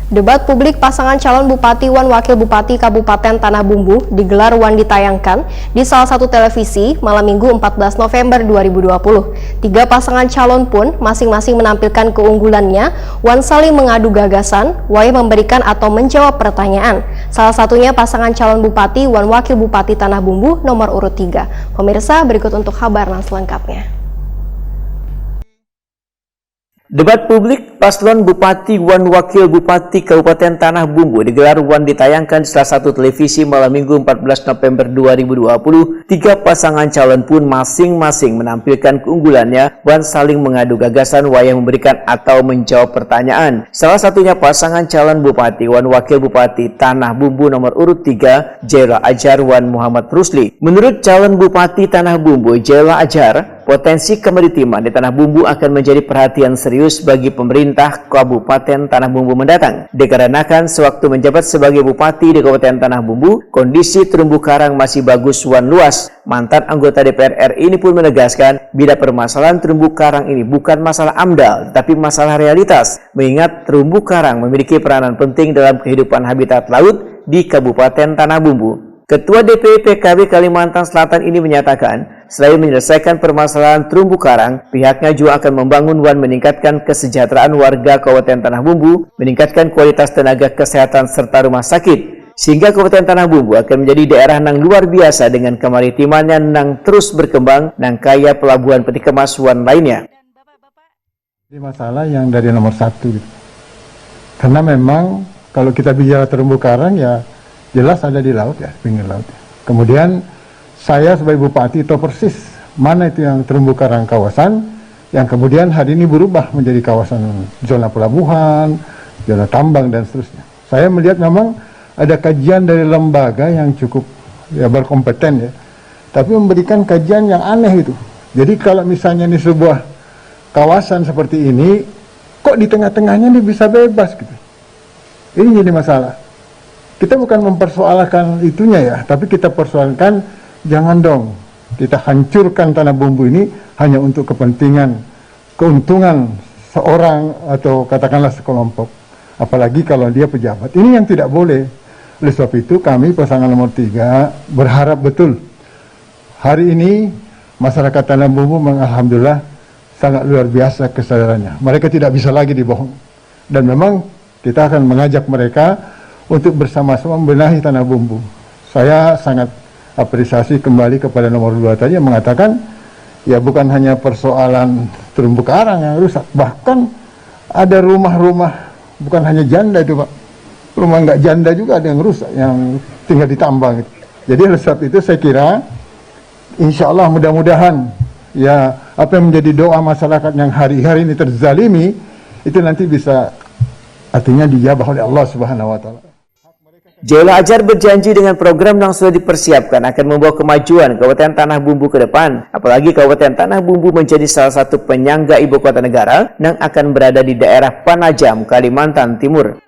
Debat publik pasangan calon Bupati Wan Wakil Bupati Kabupaten Tanah Bumbu digelar Wan ditayangkan di salah satu televisi malam Minggu 14 November 2020. Tiga pasangan calon pun masing-masing menampilkan keunggulannya. Wan saling mengadu gagasan, Wai memberikan atau menjawab pertanyaan. Salah satunya pasangan calon Bupati Wan Wakil Bupati Tanah Bumbu nomor urut 3. Pemirsa, berikut untuk kabar selengkapnya. Debat publik paslon Bupati Wan Wakil Bupati Kabupaten Tanah Bumbu digelar Wan ditayangkan di salah satu televisi malam Minggu 14 November 2020. Tiga pasangan calon pun masing-masing menampilkan keunggulannya. Wan saling mengadu gagasan, Wai memberikan atau menjawab pertanyaan. Salah satunya pasangan calon Bupati Wan Wakil Bupati Tanah Bumbu nomor urut 3, Jaila Ajar Wan Muhammad Rusli. Menurut calon Bupati Tanah Bumbu, Jaila Ajar, potensi kemaritiman di Tanah Bumbu akan menjadi perhatian serius bagi pemerintah Kabupaten Tanah Bumbu mendatang. Dikarenakan sewaktu menjabat sebagai Bupati di Kabupaten Tanah Bumbu, kondisi terumbu karang masih bagus wan luas. Mantan anggota DPR RI ini pun menegaskan bila permasalahan terumbu karang ini bukan masalah AMDAL, tetapi masalah realitas. Mengingat terumbu karang memiliki peranan penting dalam kehidupan habitat laut di Kabupaten Tanah Bumbu. Ketua DPP PKB Kalimantan Selatan ini menyatakan, selain menyelesaikan permasalahan terumbu karang, pihaknya juga akan membangun Wan meningkatkan kesejahteraan warga Kabupaten Tanah Bumbu, meningkatkan kualitas tenaga kesehatan serta rumah sakit, sehingga Kabupaten Tanah Bumbu akan menjadi daerah yang luar biasa dengan kemaritimannya yang terus berkembang dan kaya pelabuhan peti kemas Wan lainnya. Ini masalah yang dari nomor satu, karena memang kalau kita bicara terumbu karang ya jelas ada di laut ya, pinggir laut. Kemudian saya sebagai bupati tahu persis mana itu yang terumbu karang kawasan yang kemudian hari ini berubah menjadi kawasan zona pelabuhan, zona tambang dan seterusnya. Saya melihat memang ada kajian dari lembaga yang cukup ya berkompeten ya, tapi memberikan kajian yang aneh itu. Jadi kalau misalnya di sebuah kawasan seperti ini, kok di tengah-tengahnya ini bisa bebas gitu. Ini jadi masalah. Kita bukan mempersoalkan itunya ya, tapi kita persoalkan jangan dong kita hancurkan Tanah Bumbu ini hanya untuk kepentingan, keuntungan seorang atau katakanlah sekelompok. Apalagi kalau dia pejabat. Ini yang tidak boleh. Oleh sebab itu kami pasangan nomor 3 berharap betul hari ini masyarakat Tanah Bumbu alhamdulillah sangat luar biasa kesadarannya. Mereka tidak bisa lagi dibohong. Dan memang kita akan mengajak mereka untuk bersama-sama membenahi Tanah Bumbu. Saya sangat apresiasi kembali kepada nomor 2 tadi yang mengatakan ya bukan hanya persoalan terumbu karang yang rusak, bahkan ada rumah-rumah bukan hanya janda itu Pak, rumah nggak janda juga ada yang rusak, yang tinggal di tambang gitu. Jadi oleh sebab itu saya kira insya Allah mudah-mudahan ya apa yang menjadi doa masyarakat yang hari-hari ini terzalimi itu nanti bisa artinya dijabah oleh Allah Subhanahu wa Ta'ala. Jaila Ajar berjanji dengan program yang sudah dipersiapkan akan membawa kemajuan Kabupaten Tanah Bumbu ke depan. Apalagi Kabupaten Tanah Bumbu menjadi salah satu penyangga ibu kota negara yang akan berada di daerah Panajam, Kalimantan Timur.